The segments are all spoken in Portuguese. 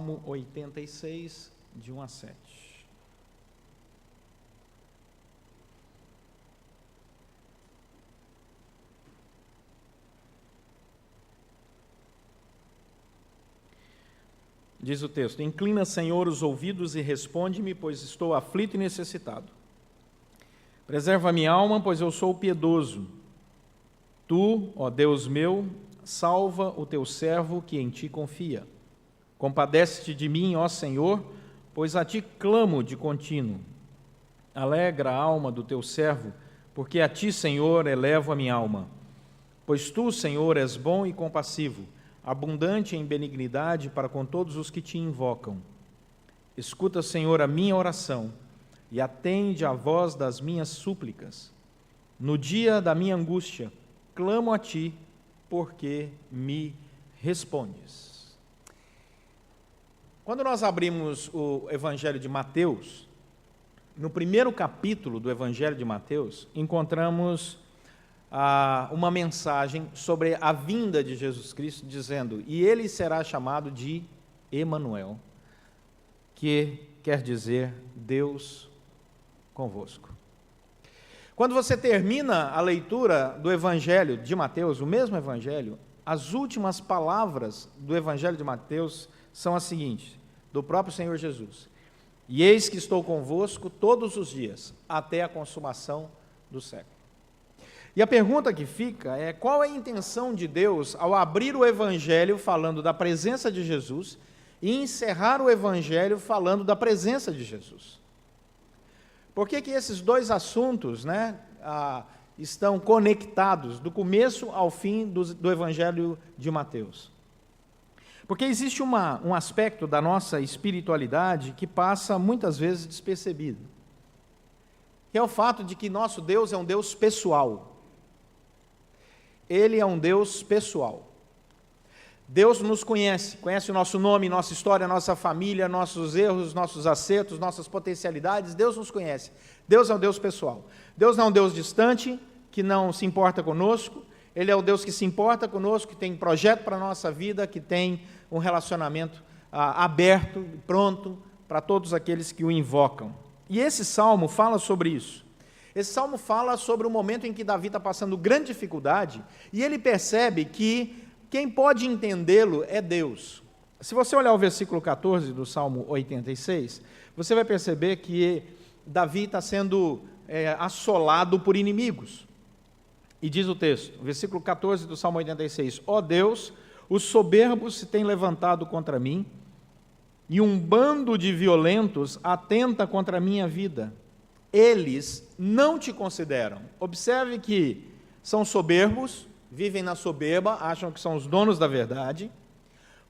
Salmo 86, de 1 a 7. Diz o texto: Inclina, Senhor, os ouvidos e responde-me, pois estou aflito e necessitado. Preserva a minha alma, pois eu sou piedoso. Tu, ó Deus meu, salva o teu servo que em ti confia. Compadece-te de mim, ó Senhor, pois a ti clamo de contínuo. Alegra a alma do teu servo, porque a ti, Senhor, elevo a minha alma. Pois tu, Senhor, és bom e compassivo, abundante em benignidade para com todos os que te invocam. Escuta, Senhor, a minha oração e atende à voz das minhas súplicas. No dia da minha angústia, clamo a ti, porque me respondes. Quando nós abrimos o Evangelho de Mateus, no primeiro capítulo do Evangelho de Mateus, encontramos uma mensagem sobre a vinda de Jesus Cristo, dizendo: e ele será chamado de Emanuel, que quer dizer Deus convosco. Quando você termina a leitura do Evangelho de Mateus, o mesmo Evangelho, as últimas palavras do Evangelho de Mateus são as seguintes, do próprio Senhor Jesus: e eis que estou convosco todos os dias, até a consumação do século. E a pergunta que fica é: qual é a intenção de Deus ao abrir o Evangelho falando da presença de Jesus e encerrar o Evangelho falando da presença de Jesus? Por que esses dois assuntos, estão conectados do começo ao fim do Evangelho de Mateus? Porque existe um aspecto da nossa espiritualidade que passa muitas vezes despercebido, que é o fato de que nosso Deus é um Deus pessoal. Ele é um Deus pessoal. Deus nos conhece o nosso nome, nossa história, nossa família, nossos erros, nossos acertos, nossas potencialidades. Deus nos conhece. Deus é um Deus pessoal. Deus não é um Deus distante, que não se importa conosco. Ele é o Deus que se importa conosco, que tem projeto para a nossa vida, que tem um relacionamento aberto, pronto, para todos aqueles que o invocam. E esse salmo fala sobre isso. Esse salmo fala sobre o momento em que Davi está passando grande dificuldade, e ele percebe que quem pode entendê-lo é Deus. Se você olhar o versículo 14 do Salmo 86, você vai perceber que Davi está sendo assolado por inimigos. E diz o texto, versículo 14 do Salmo 86, ó Deus, os soberbos se têm levantado contra mim, e um bando de violentos atenta contra a minha vida. Eles não te consideram. Observe que são soberbos, vivem na soberba, acham que são os donos da verdade.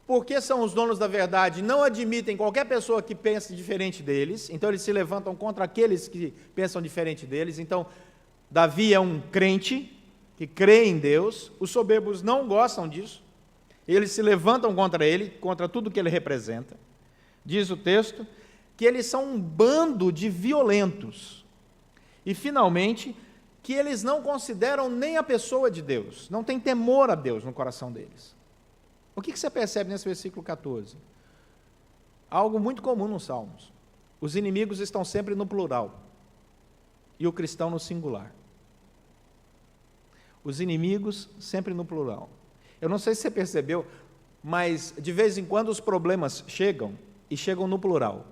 Porque são os donos da verdade, não admitem qualquer pessoa que pense diferente deles, então eles se levantam contra aqueles que pensam diferente deles. Então, Davi é um crente que crê em Deus, os soberbos não gostam disso, eles se levantam contra ele, contra tudo que ele representa. Diz o texto que eles são um bando de violentos. E, finalmente, que eles não consideram nem a pessoa de Deus, não tem temor a Deus no coração deles. O que você percebe nesse versículo 14? Algo muito comum nos Salmos. Os inimigos estão sempre no plural e o cristão no singular. Os inimigos sempre no plural. Eu não sei se você percebeu, mas de vez em quando os problemas chegam e chegam no plural.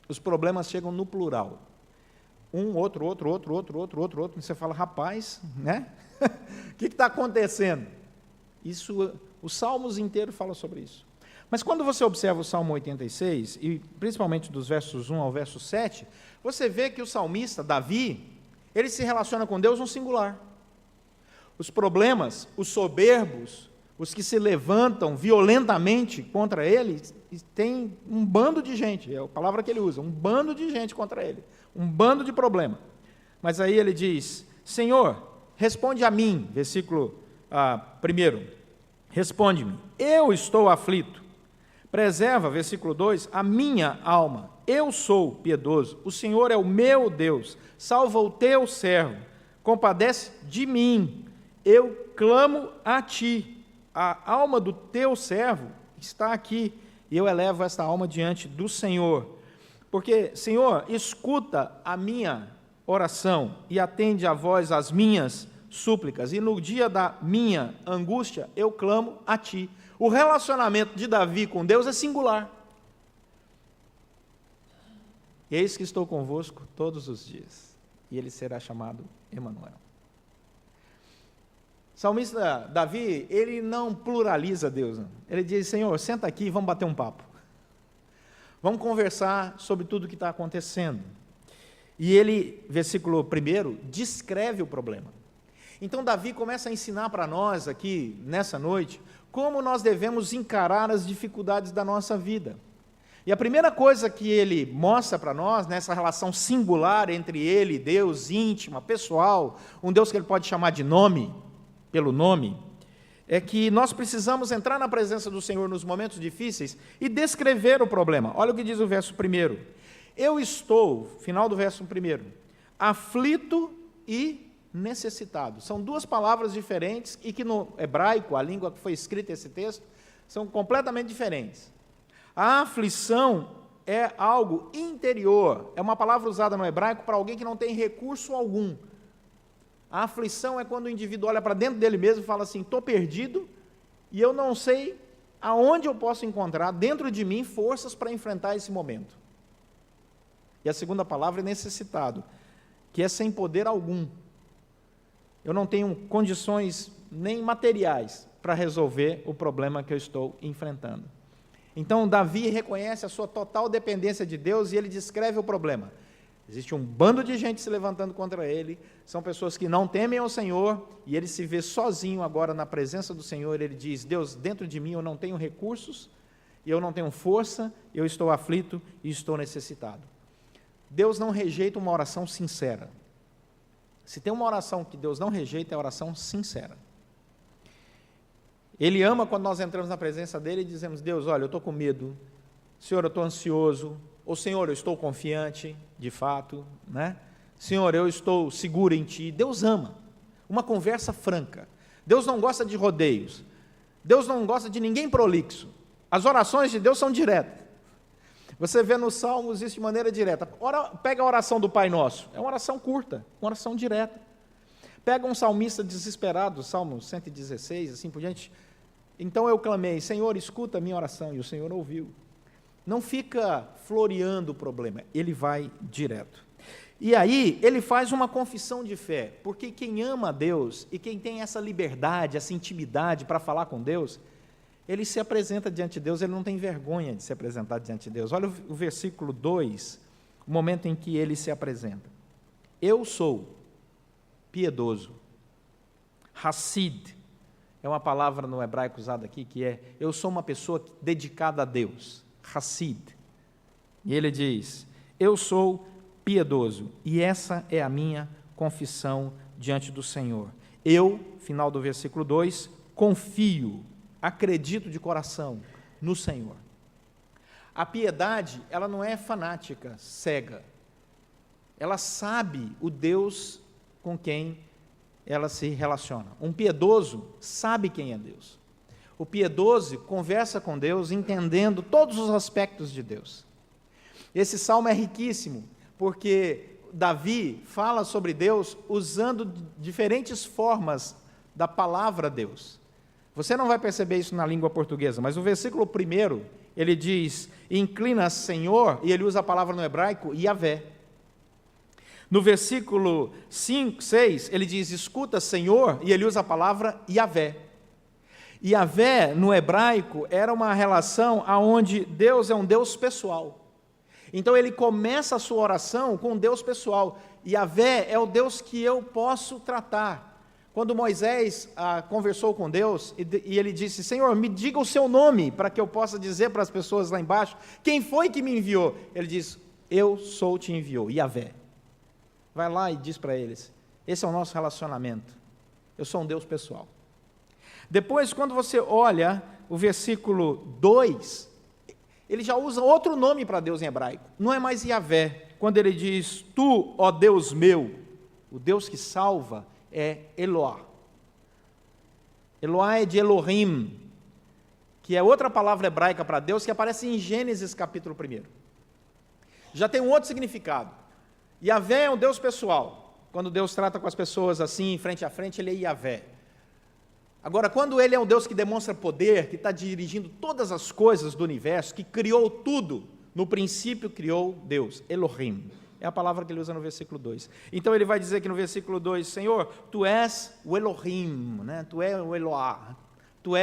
Os problemas chegam no plural. Um, outro. E você fala: rapaz, né? O que está acontecendo? Isso, os Salmos inteiros falam sobre isso. Mas quando você observa o Salmo 86, e principalmente dos versos 1 ao verso 7, você vê que o salmista, Davi, ele se relaciona com Deus no singular. Os problemas, os soberbos, os que se levantam violentamente contra ele, tem um bando de gente, é a palavra que ele usa, um bando de gente contra ele, um bando de problema. Mas aí ele diz: Senhor, responde a mim, versículo 1, responde-me, eu estou aflito, preserva, versículo 2, a minha alma, eu sou piedoso, o Senhor é o meu Deus, salva o teu servo, compadece de mim, eu clamo a ti, a alma do teu servo está aqui, e eu elevo esta alma diante do Senhor. Porque, Senhor, escuta a minha oração e atende a voz as minhas súplicas, e no dia da minha angústia eu clamo a Ti. O relacionamento de Davi com Deus é singular. Eis que estou convosco todos os dias, e ele será chamado Emanuel. O salmista Davi, ele não pluraliza Deus, não. Ele diz: Senhor, senta aqui e vamos bater um papo. Vamos conversar sobre tudo o que está acontecendo. E ele, versículo 1, descreve o problema. Então Davi começa a ensinar para nós aqui, nessa noite, como nós devemos encarar as dificuldades da nossa vida. E a primeira coisa que ele mostra para nós, nessa relação singular entre ele e Deus, íntima, pessoal, um Deus que ele pode chamar de nome, pelo nome, é que nós precisamos entrar na presença do Senhor nos momentos difíceis e descrever o problema. Olha o que diz o verso 1. Eu estou, final do verso 1, aflito e necessitado. São duas palavras diferentes e que no hebraico, a língua que foi escrita esse texto, são completamente diferentes. A aflição é algo interior, é uma palavra usada no hebraico para alguém que não tem recurso algum. A aflição é quando o indivíduo olha para dentro dele mesmo e fala assim: estou perdido e eu não sei aonde eu posso encontrar dentro de mim forças para enfrentar esse momento. E a segunda palavra é necessitado, que é sem poder algum. Eu não tenho condições nem materiais para resolver o problema que eu estou enfrentando. Então, Davi reconhece a sua total dependência de Deus e ele descreve o problema. Existe um bando de gente se levantando contra ele, são pessoas que não temem ao Senhor, e ele se vê sozinho agora na presença do Senhor. Ele diz: Deus, dentro de mim eu não tenho recursos, eu não tenho força, eu estou aflito e estou necessitado. Deus não rejeita uma oração sincera. Se tem uma oração que Deus não rejeita, é a oração sincera. Ele ama quando nós entramos na presença dele e dizemos: Deus, olha, eu estou com medo, Senhor, eu estou ansioso, ou Senhor, eu estou confiante, de fato, né? Senhor, eu estou seguro em Ti. Deus ama uma conversa franca. Deus não gosta de rodeios. Deus não gosta de ninguém prolixo. As orações de Deus são diretas. Você vê nos Salmos isso de maneira direta. Pega a oração do Pai Nosso, é uma oração curta, uma oração direta. Pega um salmista desesperado, Salmo 116, assim por diante. Então eu clamei: Senhor, escuta a minha oração, e o Senhor ouviu. Não fica floreando o problema, ele vai direto. E aí, ele faz uma confissão de fé, porque quem ama a Deus e quem tem essa liberdade, essa intimidade para falar com Deus, ele se apresenta diante de Deus, ele não tem vergonha de se apresentar diante de Deus. Olha o versículo 2, o momento em que ele se apresenta. Eu sou piedoso. Hassid é uma palavra no hebraico usada aqui, que é: eu sou uma pessoa dedicada a Deus. Hassid. E ele diz: eu sou piedoso, e essa é a minha confissão diante do Senhor. Eu, final do versículo 2, confio, acredito de coração no Senhor. A piedade, ela não é fanática, cega. Ela sabe o Deus com quem ela se relaciona. Um piedoso sabe quem é Deus. O piedoso conversa com Deus entendendo todos os aspectos de Deus. Esse salmo é riquíssimo, porque Davi fala sobre Deus usando diferentes formas da palavra Deus. Você não vai perceber isso na língua portuguesa, mas o versículo 1, ele diz: inclina, Senhor, e ele usa a palavra no hebraico, Yavé. No versículo 5, 6, ele diz: escuta, Senhor, e ele usa a palavra Yavé. Yavé, no hebraico, era uma relação onde Deus é um Deus pessoal. Então ele começa a sua oração com um Deus pessoal. Yavé é o Deus que eu posso tratar. Quando Moisés conversou com Deus, e ele disse: Senhor, me diga o seu nome, para que eu possa dizer para as pessoas lá embaixo, quem foi que me enviou? Ele diz: eu sou te enviou, Yavé. Vai lá e diz para eles: esse é o nosso relacionamento, eu sou um Deus pessoal. Depois, quando você olha o versículo 2, ele já usa outro nome para Deus em hebraico, não é mais Yavé. Quando ele diz: tu, ó Deus meu, o Deus que salva é Eloá. Eloá é de Elohim, que é outra palavra hebraica para Deus, que aparece em Gênesis capítulo 1. Já tem um outro significado. Yahvé é um Deus pessoal. Quando Deus trata com as pessoas assim, frente a frente, ele é Yahvé. Agora, quando ele é um Deus que demonstra poder, que está dirigindo todas as coisas do universo, que criou tudo, no princípio criou Deus, Elohim. É a palavra que ele usa no versículo 2. Então ele vai dizer aqui no versículo 2, Senhor, Tu és o Elohim, né? Tu és o Eloá, tu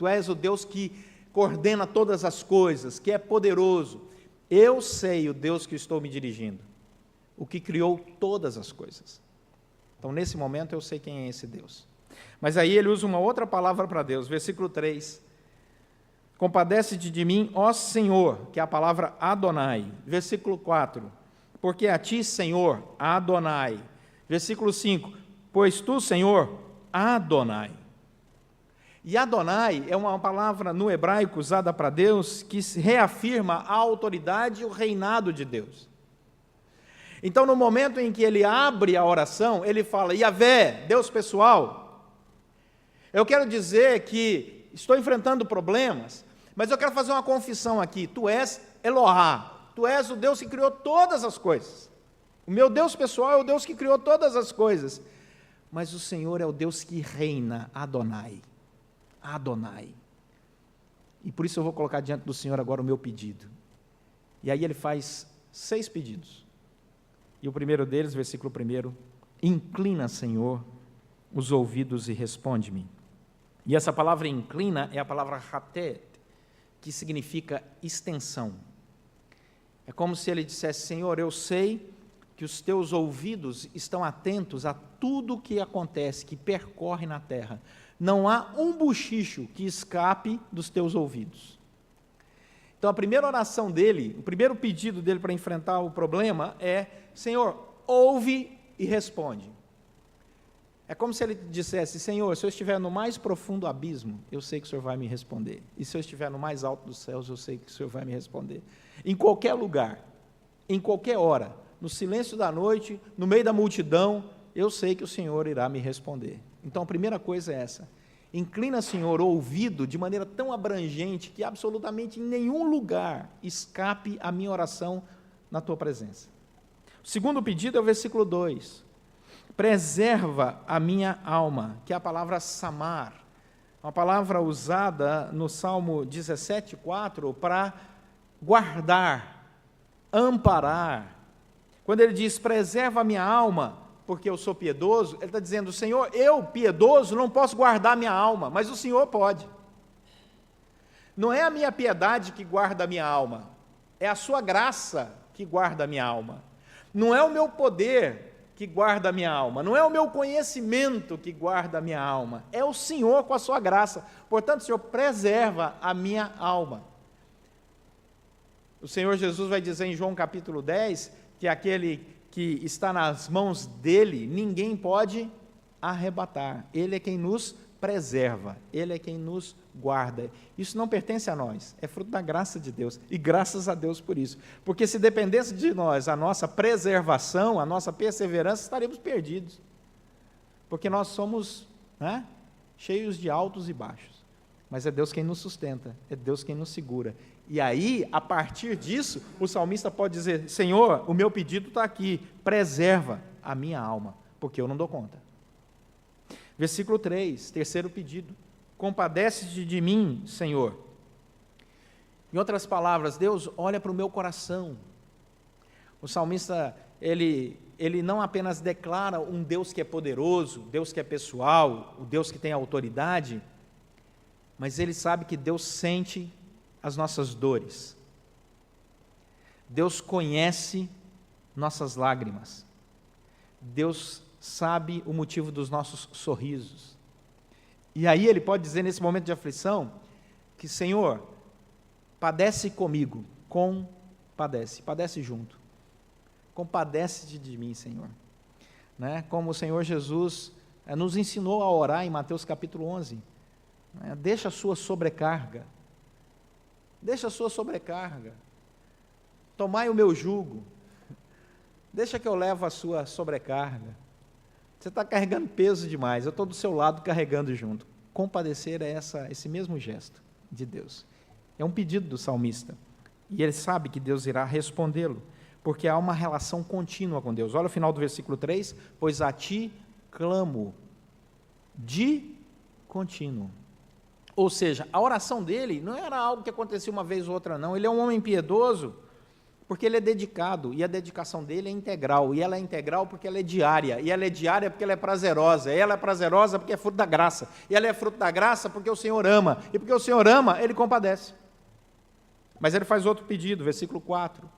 és o Deus que coordena todas as coisas, que é poderoso. Eu sei o Deus que estou me dirigindo, o que criou todas as coisas. Então nesse momento eu sei quem é esse Deus. Mas aí ele usa uma outra palavra para Deus, versículo 3, compadece-te de mim, ó Senhor, que é a palavra Adonai. Versículo 4, porque a ti, Senhor, Adonai. Versículo 5, pois tu, Senhor, Adonai. E Adonai é uma palavra no hebraico usada para Deus que reafirma a autoridade e o reinado de Deus. Então, no momento em que ele abre a oração, ele fala, Yahvé, Deus pessoal, eu quero dizer que estou enfrentando problemas, mas eu quero fazer uma confissão aqui, tu és Elohá, tu és o Deus que criou todas as coisas. O meu Deus pessoal é o Deus que criou todas as coisas, mas o Senhor é o Deus que reina, Adonai. Adonai. E por isso eu vou colocar diante do Senhor agora o meu pedido. E aí ele faz 6 pedidos. E o primeiro deles, versículo 1, inclina, Senhor, os ouvidos e responde-me. E essa palavra inclina é a palavra hatet, que significa extensão. É como se ele dissesse, Senhor, eu sei que os teus ouvidos estão atentos a tudo que acontece, que percorre na terra. Não há um bochicho que escape dos teus ouvidos. Então, a primeira oração dele, o primeiro pedido dele para enfrentar o problema é, Senhor, ouve e responde. É como se ele dissesse, Senhor, se eu estiver no mais profundo abismo, eu sei que o Senhor vai me responder. E se eu estiver no mais alto dos céus, eu sei que o Senhor vai me responder. Em qualquer lugar, em qualquer hora, no silêncio da noite, no meio da multidão, eu sei que o Senhor irá me responder. Então, a primeira coisa é essa. Inclina, Senhor, o ouvido de maneira tão abrangente que absolutamente em nenhum lugar escape a minha oração na Tua presença. O segundo pedido é o versículo 2. Preserva a minha alma, que é a palavra samar, uma palavra usada no Salmo 17:4 para guardar, amparar. Quando ele diz, preserva a minha alma, porque eu sou piedoso, ele está dizendo, Senhor, eu, piedoso, não posso guardar a minha alma, mas o Senhor pode. Não é a minha piedade que guarda a minha alma, é a sua graça que guarda a minha alma. Não é o meu poder que guarda a minha alma, não é o meu conhecimento que guarda a minha alma, é o Senhor com a sua graça. Portanto, Senhor, preserva a minha alma. O Senhor Jesus vai dizer em João capítulo 10, que aquele que está nas mãos dele, ninguém pode arrebatar. Ele é quem nos preserva, ele é quem nos guarda. Isso não pertence a nós, é fruto da graça de Deus, e graças a Deus por isso. Porque se dependesse de nós, a nossa preservação, a nossa perseverança, estaríamos perdidos. Porque nós somos, né, cheios de altos e baixos. Mas é Deus quem nos sustenta, é Deus quem nos segura. E aí, a partir disso, o salmista pode dizer, Senhor, o meu pedido está aqui, preserva a minha alma, porque eu não dou conta. Versículo 3, terceiro pedido, compadece-te de mim, Senhor. Em outras palavras, Deus, olha para o meu coração. O salmista, ele não apenas declara um Deus que é poderoso, Deus que é pessoal, o Deus que tem autoridade, mas ele sabe que Deus sente as nossas dores. Deus conhece nossas lágrimas. Deus sabe o motivo dos nossos sorrisos. E aí ele pode dizer nesse momento de aflição que, Senhor, padece comigo, padece junto. Compadece-te de mim, Senhor. Né? Como o Senhor Jesus nos ensinou a orar em Mateus capítulo 11. Né? Deixa a sua sobrecarga. Deixa a sua sobrecarga. Tomai o meu jugo. Deixa que eu levo a sua sobrecarga. Você está carregando peso demais, eu estou do seu lado carregando junto. Compadecer é esse mesmo gesto. de Deus. É um pedido do salmista. E ele sabe que Deus irá respondê-lo, porque há uma relação contínua com Deus. Olha o final do versículo 3, pois a ti clamo de contínuo. Ou seja, a oração dele não era algo que acontecia uma vez ou outra, não. Ele é um homem piedoso, porque ele é dedicado, e a dedicação dele é integral, e ela é integral porque ela é diária, e ela é diária porque ela é prazerosa, e ela é prazerosa porque é fruto da graça, e ela é fruto da graça porque o Senhor ama, e porque o Senhor ama, ele compadece. Mas ele faz outro pedido, versículo 4,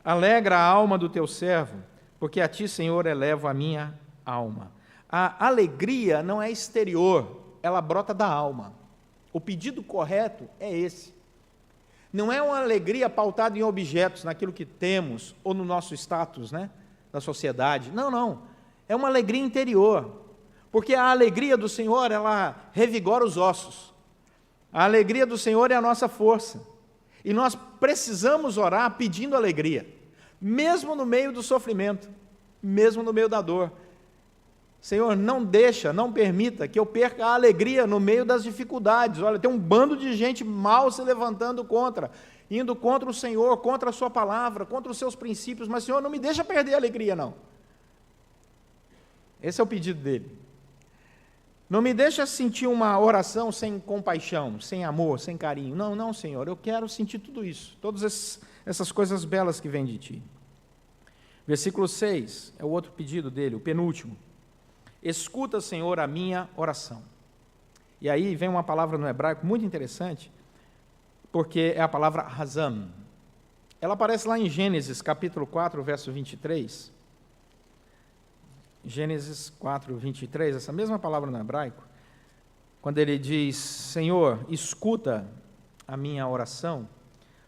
alegra a alma do teu servo, porque a ti, Senhor, elevo a minha alma. A alegria não é exterior, ela brota da alma. O pedido correto é esse. Não é uma alegria pautada em objetos, naquilo que temos, ou no nosso status, né, da sociedade. Não, não. É uma alegria interior. Porque a alegria do Senhor, ela revigora os ossos. A alegria do Senhor é a nossa força. E nós precisamos orar pedindo alegria, mesmo no meio do sofrimento, mesmo no meio da dor. Senhor, não deixa, não permita que eu perca a alegria no meio das dificuldades. Olha, tem um bando de gente mal se levantando contra, indo contra o Senhor, contra a sua palavra, contra os seus princípios, mas Senhor, não me deixa perder a alegria, não. Esse é o pedido dele. Não me deixa sentir uma oração sem compaixão, sem amor, sem carinho. Não, não, Senhor, eu quero sentir tudo isso, todas essas coisas belas que vêm de Ti. Versículo 6, é o outro pedido dele, o penúltimo. Escuta, Senhor, a minha oração. E aí vem uma palavra no hebraico muito interessante, porque é a palavra razam. Ela aparece lá em Gênesis, capítulo 4, verso 23. Gênesis 4, 23, essa mesma palavra no hebraico, quando ele diz, Senhor, escuta a minha oração,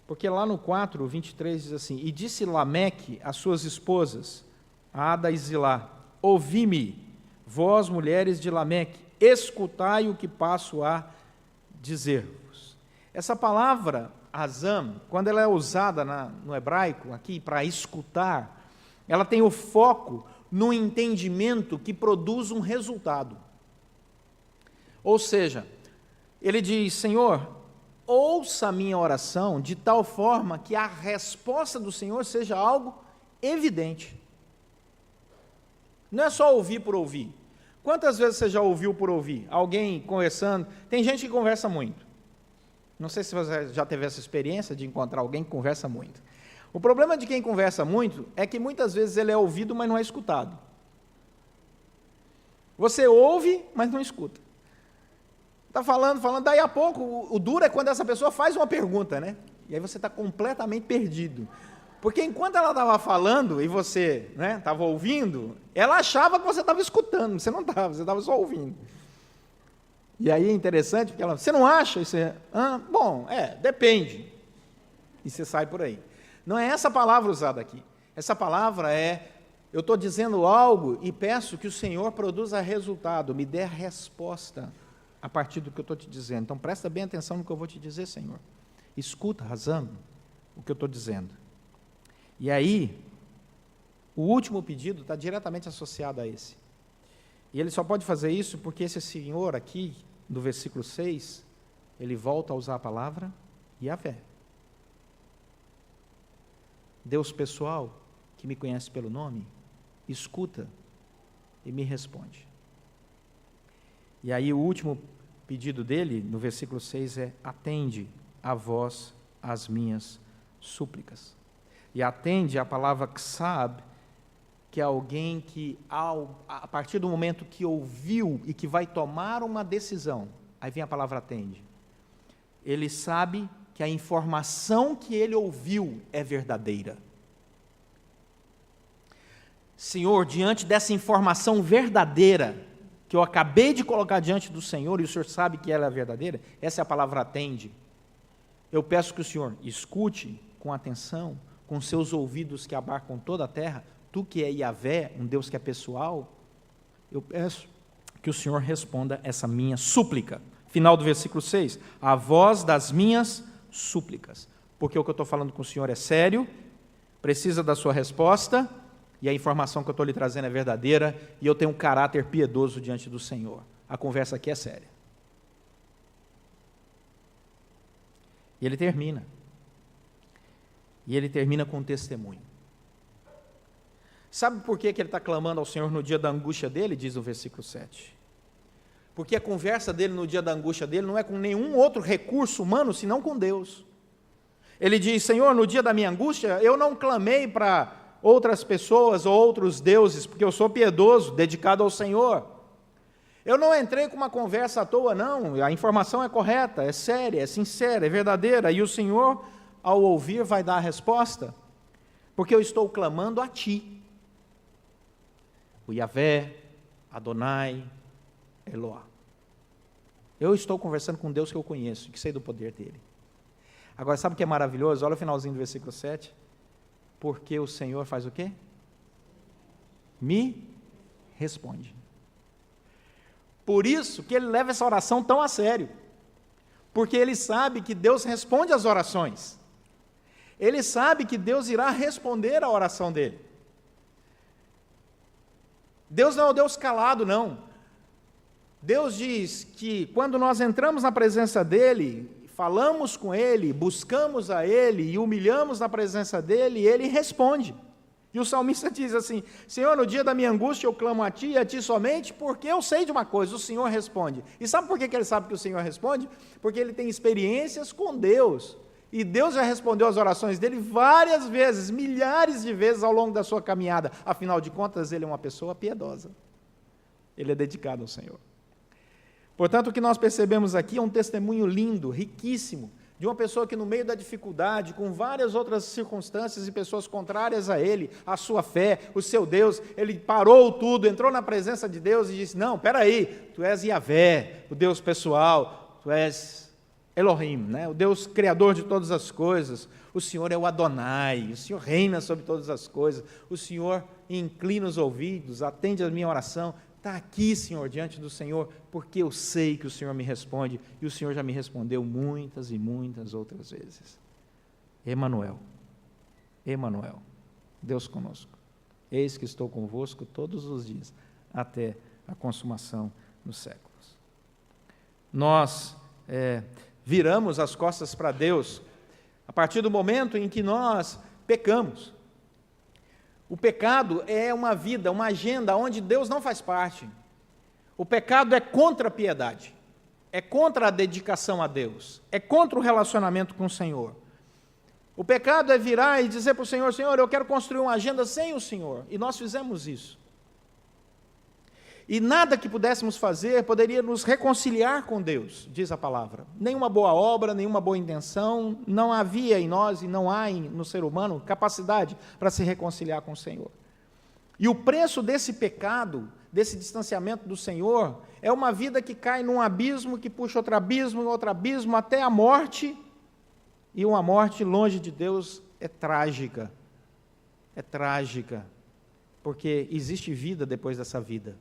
porque lá no 4, 23 diz assim, e disse Lameque às suas esposas, a Ada e Zilá, ouvi-me, vós, mulheres de Lameque, escutai o que passo a dizer-vos. Essa palavra, azam, quando ela é usada no hebraico, aqui, para escutar, ela tem o foco no entendimento que produz um resultado. Ou seja, ele diz, Senhor, ouça a minha oração de tal forma que a resposta do Senhor seja algo evidente. Não é só ouvir por ouvir. Quantas vezes você já ouviu por ouvir? Alguém conversando? Tem gente que conversa muito. Não sei se você já teve essa experiência de encontrar alguém que conversa muito. O problema de quem conversa muito é que muitas vezes ele é ouvido, mas não é escutado. Você ouve, mas não escuta. Está falando, daí a pouco, o duro é quando essa pessoa faz uma pergunta, né? E aí você está completamente perdido. Porque enquanto ela estava falando e você estava ouvindo, ela achava que você estava escutando, você não estava, você estava só ouvindo. E aí é interessante, porque ela, você não acha? E você, bom, depende. E você sai por aí. Não é essa palavra usada aqui. Essa palavra é, eu estou dizendo algo e peço que o Senhor produza resultado, me dê a resposta a partir do que eu estou te dizendo. Então presta bem atenção no que eu vou te dizer, Senhor. Escuta, razão, o que eu estou dizendo. E aí, o último pedido está diretamente associado a esse. E ele só pode fazer isso porque esse Senhor aqui, no versículo 6, ele volta a usar a palavra Yahvé. Deus pessoal, que me conhece pelo nome, escuta e me responde. E aí o último pedido dele, no versículo 6, é atende a vós as minhas súplicas. E atende a palavra ksab, que é alguém que, a partir do momento que ouviu e que vai tomar uma decisão, aí vem a palavra atende. Ele sabe que a informação que ele ouviu é verdadeira. Senhor, diante dessa informação verdadeira, que eu acabei de colocar diante do Senhor, e o Senhor sabe que ela é verdadeira, essa é a palavra atende. Eu peço que o Senhor escute com atenção, com seus ouvidos que abarcam toda a terra, tu que é Yahvé, um Deus que é pessoal, eu peço que o Senhor responda essa minha súplica. Final do versículo 6, a voz das minhas súplicas, porque o que eu estou falando com o Senhor é sério, precisa da sua resposta, e a informação que eu estou lhe trazendo é verdadeira, e eu tenho um caráter piedoso diante do Senhor. A conversa aqui é séria. E ele termina. E ele termina com um testemunho. Sabe por que ele está clamando ao Senhor no dia da angústia dele? Diz o versículo 7. Porque a conversa dele no dia da angústia dele não é com nenhum outro recurso humano, senão com Deus. Ele diz: Senhor, no dia da minha angústia, eu não clamei para outras pessoas ou outros deuses, porque eu sou piedoso, dedicado ao Senhor. Eu não entrei com uma conversa à toa, não. A informação é correta, é séria, é sincera, é verdadeira. E o Senhor, ao ouvir, vai dar a resposta, porque eu estou clamando a Ti. O Yahvé, Adonai, Eloá. Eu estou conversando com Deus que eu conheço, que sei do poder dele. Agora, sabe o que é maravilhoso? Olha o finalzinho do versículo 7. Porque o Senhor faz o quê? Me responde. Por isso que ele leva essa oração tão a sério. Porque ele sabe que Deus responde às orações. Ele sabe que Deus irá responder à oração dele. Deus não é o Deus calado, não. Deus diz que quando nós entramos na presença dele, falamos com ele, buscamos a ele e humilhamos na presença dele, ele responde. E o salmista diz assim: Senhor, no dia da minha angústia eu clamo a Ti e a Ti somente, porque eu sei de uma coisa, o Senhor responde. E sabe por que ele sabe que o Senhor responde? Porque ele tem experiências com Deus. E Deus já respondeu às orações dele várias vezes, milhares de vezes ao longo da sua caminhada. Afinal de contas, ele é uma pessoa piedosa. Ele é dedicado ao Senhor. Portanto, o que nós percebemos aqui é um testemunho lindo, riquíssimo, de uma pessoa que no meio da dificuldade, com várias outras circunstâncias e pessoas contrárias a ele, a sua fé, o seu Deus, ele parou tudo, entrou na presença de Deus e disse: não, peraí, Tu és Yahvé, o Deus pessoal, Tu és Elohim, né? O Deus criador de todas as coisas, o Senhor é o Adonai, o Senhor reina sobre todas as coisas, o Senhor inclina os ouvidos, atende a minha oração. Está aqui, Senhor, diante do Senhor, porque eu sei que o Senhor me responde, e o Senhor já me respondeu muitas e muitas outras vezes. Emanuel, Emanuel, Deus conosco. Eis que estou convosco todos os dias, até a consumação dos séculos. Nós viramos as costas para Deus a partir do momento em que nós pecamos. O pecado é uma vida, uma agenda onde Deus não faz parte. O pecado é contra a piedade, é contra a dedicação a Deus, é contra o relacionamento com o Senhor. O pecado é virar e dizer para o Senhor: Senhor, eu quero construir uma agenda sem o Senhor. E nós fizemos isso. E nada que pudéssemos fazer poderia nos reconciliar com Deus, diz a palavra. Nenhuma boa obra, nenhuma boa intenção, não havia em nós e não há no ser humano capacidade para se reconciliar com o Senhor. E o preço desse pecado, desse distanciamento do Senhor, é uma vida que cai num abismo, que puxa outro abismo, até a morte. E uma morte longe de Deus é trágica. É trágica, porque existe vida depois dessa vida.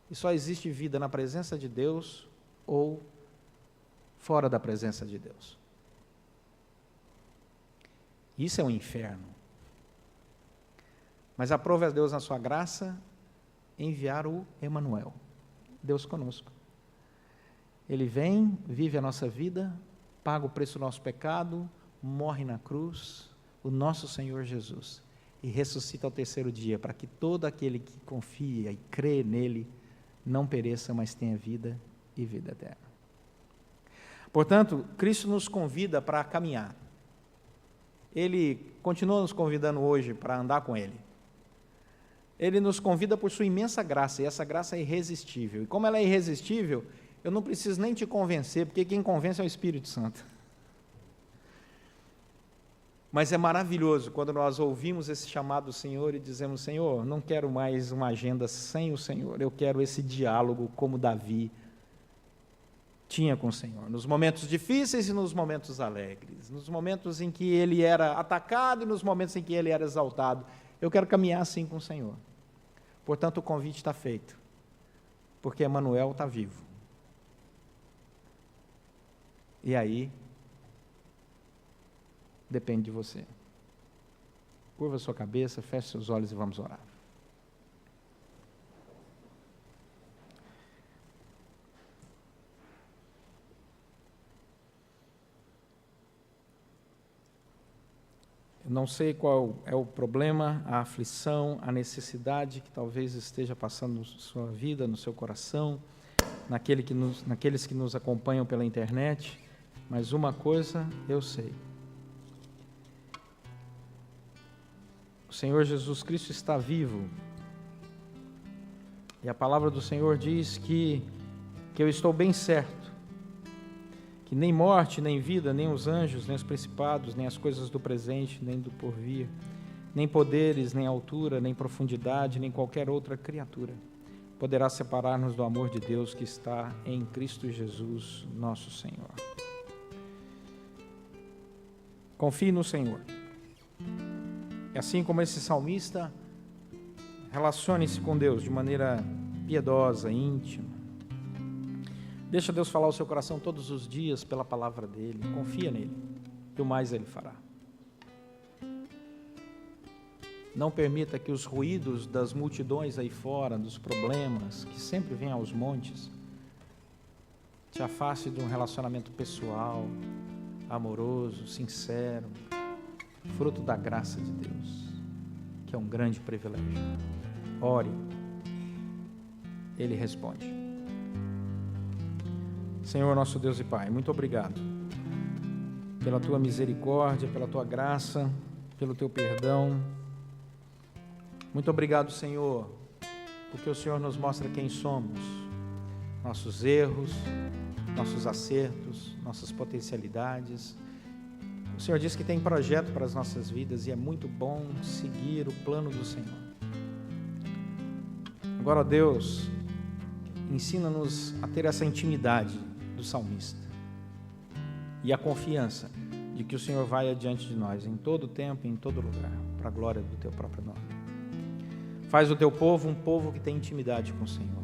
E só existe vida na presença de Deus ou fora da presença de Deus. Isso é um inferno. Mas aprove a Deus na sua graça enviar o Emanuel, Deus conosco. Ele vem, vive a nossa vida, paga o preço do nosso pecado, morre na cruz, o nosso Senhor Jesus, e ressuscita ao terceiro dia, para que todo aquele que confia e crê nele não pereça, mas tenha vida e vida eterna. Portanto, Cristo nos convida para caminhar. Ele continua nos convidando hoje para andar com Ele. Ele nos convida por sua imensa graça, e essa graça é irresistível. E como ela é irresistível, eu não preciso nem te convencer, porque quem convence é o Espírito Santo. Mas é maravilhoso quando nós ouvimos esse chamado do Senhor e dizemos: Senhor, não quero mais uma agenda sem o Senhor, eu quero esse diálogo como Davi tinha com o Senhor, nos momentos difíceis e nos momentos alegres, nos momentos em que ele era atacado e nos momentos em que ele era exaltado. Eu quero caminhar assim com o Senhor. Portanto, o convite está feito, porque Emanuel está vivo. E aí, depende de você. Curva sua cabeça, feche seus olhos e vamos orar. Eu não sei qual é o problema, a aflição, a necessidade que talvez esteja passando na sua vida, no seu coração, naqueles que nos acompanham pela internet, mas uma coisa eu sei. O Senhor Jesus Cristo está vivo. E a palavra do Senhor diz que eu estou bem certo, que nem morte, nem vida, nem os anjos, nem os principados, nem as coisas do presente, nem do porvir, nem poderes, nem altura, nem profundidade, nem qualquer outra criatura poderá separar-nos do amor de Deus que está em Cristo Jesus, nosso Senhor. Confie no Senhor. E assim como esse salmista, relacione-se com Deus de maneira piedosa, íntima. Deixa Deus falar ao seu coração todos os dias pela palavra dEle. Confia nele, e o mais Ele fará. Não permita que os ruídos das multidões aí fora, dos problemas que sempre vêm aos montes, te afaste de um relacionamento pessoal, amoroso, sincero, fruto da graça de Deus, que é um grande privilégio. Ore, Ele responde. Senhor, nosso Deus e Pai, muito obrigado pela Tua misericórdia, pela Tua graça, pelo Teu perdão. Muito obrigado, Senhor, porque o Senhor nos mostra quem somos, nossos erros, nossos acertos, nossas potencialidades. O Senhor diz que tem projeto para as nossas vidas e é muito bom seguir o plano do Senhor. Agora, ó Deus, ensina-nos a ter essa intimidade do salmista e a confiança de que o Senhor vai adiante de nós em todo tempo e em todo lugar, para a glória do Teu próprio nome. Faz o Teu povo um povo que tem intimidade com o Senhor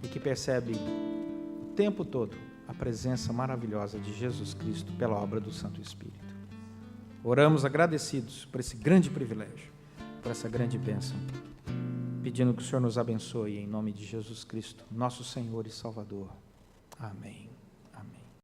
e que percebe o tempo todo a presença maravilhosa de Jesus Cristo pela obra do Santo Espírito. Oramos agradecidos por esse grande privilégio, por essa grande bênção, pedindo que o Senhor nos abençoe em nome de Jesus Cristo, nosso Senhor e Salvador. Amém.